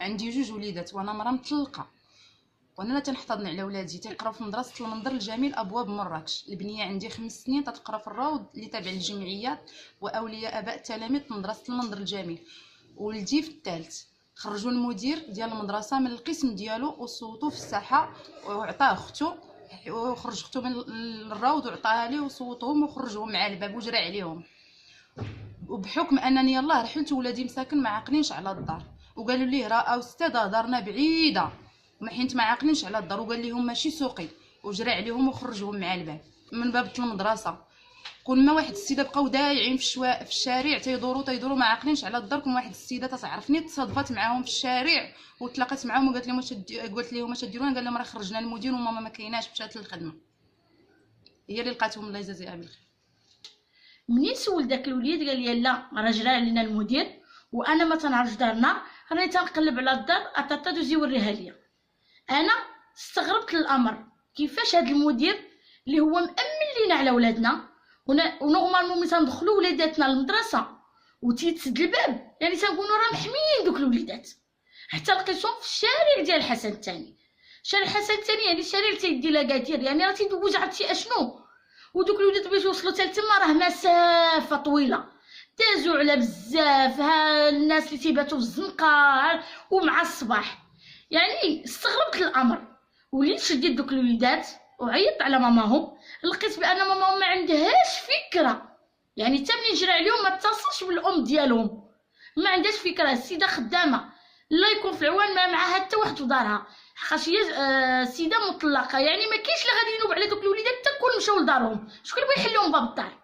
عندي 2 وليدات وانا مرا مطلقه، وانا تنحتضن على ولادي تيقراو في مدرسه المنظر الجميل ابواب مراكش. البنيه عندي 5 سنين تتقرا في الروض اللي تابع للجمعيات واولياء اباء التلاميذ في مدرسه المنظر الجميل. ولدي في الثالث. خرجوا المدير ديال المدرسه من القسم ديالو وصوتوا في الساحه وعطاه اختو، وخرج اختو من الروض وعطاها ليه وصوتهم وخرجهم مع الباب وجرى عليهم. وبحكم انني يلاه رحلت ولادي مساكن ما عاقلينش على الدار، وقالوا ليه راه استاذه دارنا بعيده ما حيت ما عاقلينش على الدار، وقال لهم ماشي سوقي وجرى عليهم وخرجهم مع الباب من باب المدرسه. كل ما واحد السيده بقاو دايعين في الشارع تيدوروا ما عاقلينش على الدار. كل واحد السيده تعرفني تصادفات معاهم في الشارع وتلاقات معاهم وقالت لهم واش ديروا، قال لهم راه خرجنا المدير وماما ما كايناش مشات للخدمه. هي اللي لقاتهم الله يجازيها بالخير. منين سول داك الوليد قال لي لا راه جرى علينا المدير وانا ما تنعرفش دارنا، راني تنقلب على الدار اطاطا دوزي وريها ليا. انا استغربت الامر كيفاش هذا المدير اللي هو مأمن لينا على ولادنا ونورمالمون ملي تندخلوا وليداتنا للمدرسه وتيتسد الباب يعني تنكونوا راه محميين دوك الوليدات، حتى لقيتهم في الشارع ديال الحسن الثاني. شارع الحسن الثاني يعني الشارع اللي تيدي لاكادير، يعني راه تيدوز عرفتي اشنو. ودوك الوليدات باش يوصلوا حتى تما راه مسافه طويله، دازوا على بزاف ها الناس اللي تيباتوا في الزنقه ومع الصباح. يعني استغربت الامر، وليت شديت دوك الوليدات وعيطت على ماماهم، لقيت بان ماماهم ما عندهاش فكره، يعني حتى ملي جرى عليهم ما اتصلش بالام ديالهم، ما عندهاش فكره. السيده خدامه الله يكون في العوان ما معها حتى واحد في دارها، حقاش هي سيده مطلقه، يعني ما كاينش اللي غادي ينوب على دوك الوليدات حتى كل مشاو لدارهم، شكون اللي بغى يحلهم باب الدار؟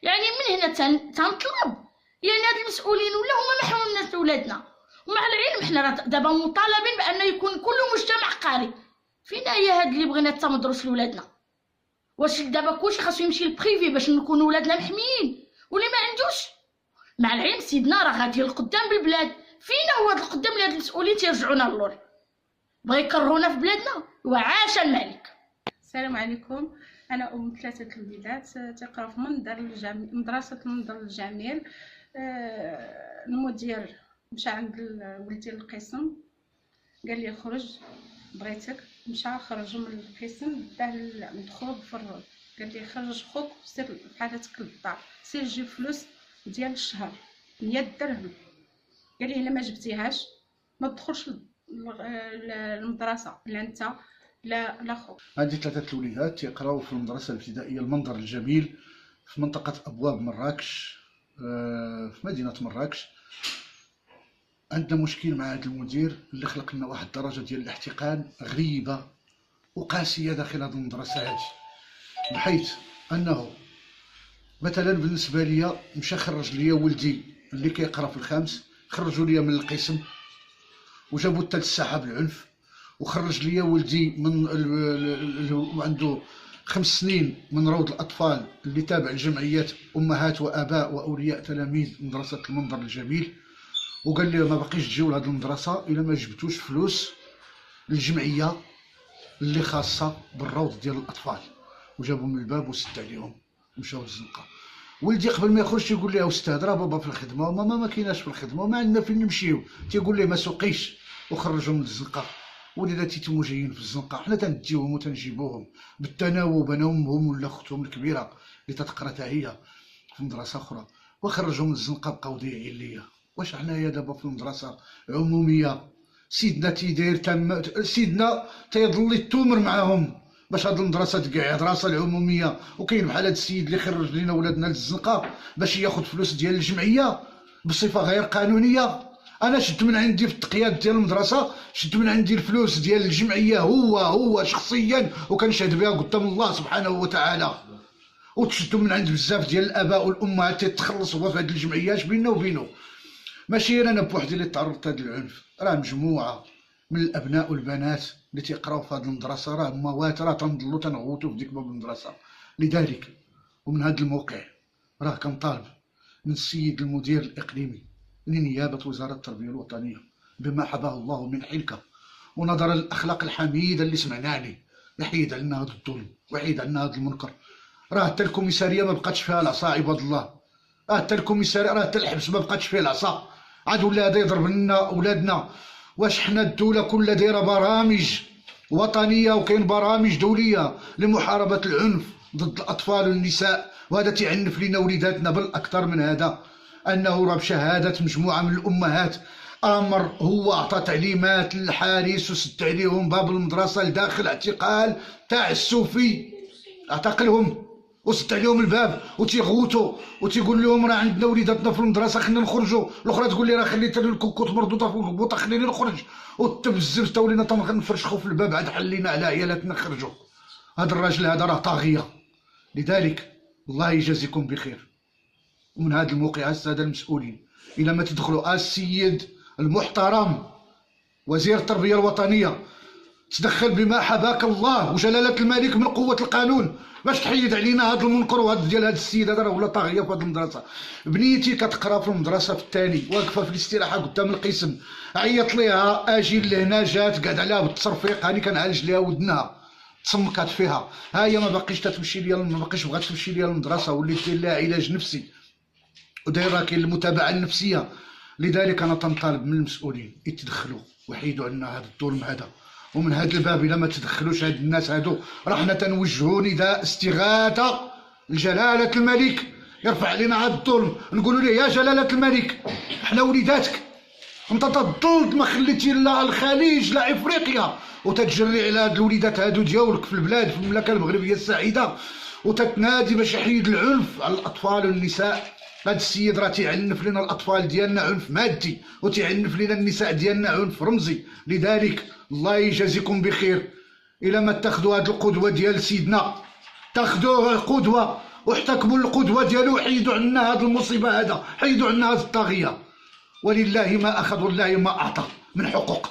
يعني من هنا تنطلب يعني هاد المسؤولين ولا هما ما حاولناش ولادنا. ومع العلم حنا راه دابا مطالبين بان يكون كل مجتمع قاري. فينا هي هاد اللي بغينا حتى مدرس لولادنا؟ واش دابا كلشي خاصو يمشي للبريفي باش نكونوا ولادنا محميين؟ واللي ما عندوش مع العلم سيدنا راه غادي لقدام بالبلاد. فينا هو هاد القدام اللي هاد المسؤولين تيرجعونا للور، بغا يكرهونا في بلادنا وعاش الملك. السلام عليكم. انا ام 3 الوليدات تقراو في مدرسه المنظر الجميل. المدير مشى عند ولدي للقسم قال لي خرج بغيتك، مشى خرج من القسم داه مدخول في الروض، قال لي خرج خوك سير بحالتك للدار، سير جيب فلوس ديال الشهر 100 درهم. قال لي الا ما جبتيهاش ما تدخلش المدرسه، لا انت لا خوك. عندي 3 الوليدات تيقراو في المدرسه الابتدائيه المنظر الجميل في منطقه ابواب مراكش في مدينه مراكش. عندنا مشكل مع هذا المدير اللي خلق لنا واحد الدرجه ديال الاحتقان غريبه وقاسيه داخل هذه المدرسه هذه، بحيث انه مثلا بالنسبه ليا مشى خرج ليا ولدي اللي كيقرا في الخامس، خرجوا ليا من القسم وجابوا حتى للساحه بالعنف، وخرج ليا ولدي من عنده 5 سنين من روض الاطفال اللي تابع لجمعيات امهات واباء واولياء تلاميذ مدرسه المنظر الجميل، وقال لي ما باقيش تجيو لهاد المدرسه الا ما جبتوش فلوس للجمعيه اللي خاصه بالروض ديال الاطفال. وجابوا من الباب وسد عليهم ومشاو للزنقه. ولدي قبل ما يخرج تيقول لي استاذ راه بابا في الخدمه وماما ما كايناش في الخدمه وما عندنا فين نمشيو، تيقول لي ما سوقيش وخرجهم من الزنقه. وليداتي تمو جايين في الزنقه، حنا تنديوهم وتنجيبوهم بالتناوب، انا امهم ولا اختهم الكبيره اللي تتقرا حتى هي في مدرسه اخرى، وخرجهم من الزنقه بقاو ضايعين ليا. واش حنايا دابا في المدرسه عموميه سيدنا تيداير سيدنا تيظل يتومر معاهم باش هاد المدرسه تقعد راسها العموميه، وكاين بحال هاد السيد اللي خرج لينا ولادنا للزنقه باش ياخذ فلوس ديال الجمعيه بصفه غير قانونيه. انا شدت من عندي في التقياد ديال المدرسه، شدت من عندي الفلوس ديال الجمعيه هو شخصيا وكنشهد بها قدام الله سبحانه وتعالى، وتشدوا من عند بزاف ديال الاباء والامهات تتخلصوا في هاد الجمعيات بيننا وبينه. ماشي انا بوحدي اللي تعرضت لهذا العنف، راه مجموعه من الابناء والبنات اللي تيقراو في هذه المدرسه راه موات راه تنضلوا تنغوتوا في ديك باب المدرسه. لذلك ومن هذا الموقع راه كنطالب من السيد المدير الاقليمي لنيابه وزاره التربيه الوطنيه بما حباه الله من حلكه ونظرا للاخلاق الحميده اللي سمعنا عليه يحيد علينا هذا الظلم ويحيد علينا هذا المنكر. راه حتى الكوميساريه ما بقاتش فيها العصا عباد الله، راه حتى الكوميساريه راه حتى الحبس ما بقاتش فيه العصا، عاد ولا هذا يضرب لنا اولادنا واش حنا الدوله كلها دايره برامج وطنيه وكاين برامج دوليه لمحاربه العنف ضد الاطفال والنساء، وهذا تعنف لينا وليداتنا. بل اكثر من هذا، انه راه بشهاده مجموعه من الامهات امر هو اعطى تعليمات للحارس وسد عليهم باب المدرسه لداخل اعتقال تاع السوفي، اعتقلهم وسد عليهم الباب وتيغوتوا وتيقول لهم راه عندنا وليداتنا في المدرسه خلينا نخرجوا. الاخرى تقول لي راه خليت الكوكوط مردوده في البوطه خليني نخرج، وتبزر تا ولينا تنفرشخوا في الباب عاد حلينا على عيالاتنا نخرجوا. هذا الراجل هذا راه طاغيه. لذلك الله يجازيكم بخير. ومن هذا الموقع الساده المسؤولين الى ما تدخلوا السيد المحترم وزير التربيه الوطنيه تدخل بما حباك الله وجلاله الملك من قوه القانون باش تحيد علينا هذا المنكر وهذا ديال هذا السيد هذا راه ولا طاغيه في هذه المدرسه. بنيتي كتقرا في المدرسه في الثاني واقفه في الاستراحه قدام القسم، عيط ليها اجي لهنا جات قاعد عليها بالتصرفيق، هاني كنعالج ليها ودنها تسمكات فيها، ها هي ما باقيش تمشي ليا، ما باقيش بغات تمشي ليا للمدرسه، وليت دير لها علاج نفسي ودايره كاين المتابعه النفسيه. لذلك انا تنطالب من المسؤولين يتدخلوا ويحيدوا عنا هذا الظلم هذا. ومن هذا الباب الا ما تدخلوش هاد الناس هادو راه حنا تنوجهوا نداء استغاثه لجلاله الملك يرفع علينا هذا الظلم، نقولوا له يا جلاله الملك حنا وليداتك، انت تضل ما خليتي لا الخليج لا افريقيا وتتجري على هاد الوليدات هادو ديالك في البلاد في المملكه المغربيه السعيده وتتنادي باش يحيد العنف على الاطفال والنساء. هاد السيد راه تيعنف لنا الاطفال ديالنا عنف مادي وتيعنف لنا النساء ديالنا عنف رمزي. لذلك الله يجازيكم بخير الى ما تاخذوا هاد القدوه ديال سيدنا، تاخذوه قدوه واحتكموا القدوه ديالو وحيدوا عنا هاد المصيبه هذا، حيدوا عنا هاد الطاغيه. ولله ما اخذ والله ما اعطى من حقوق.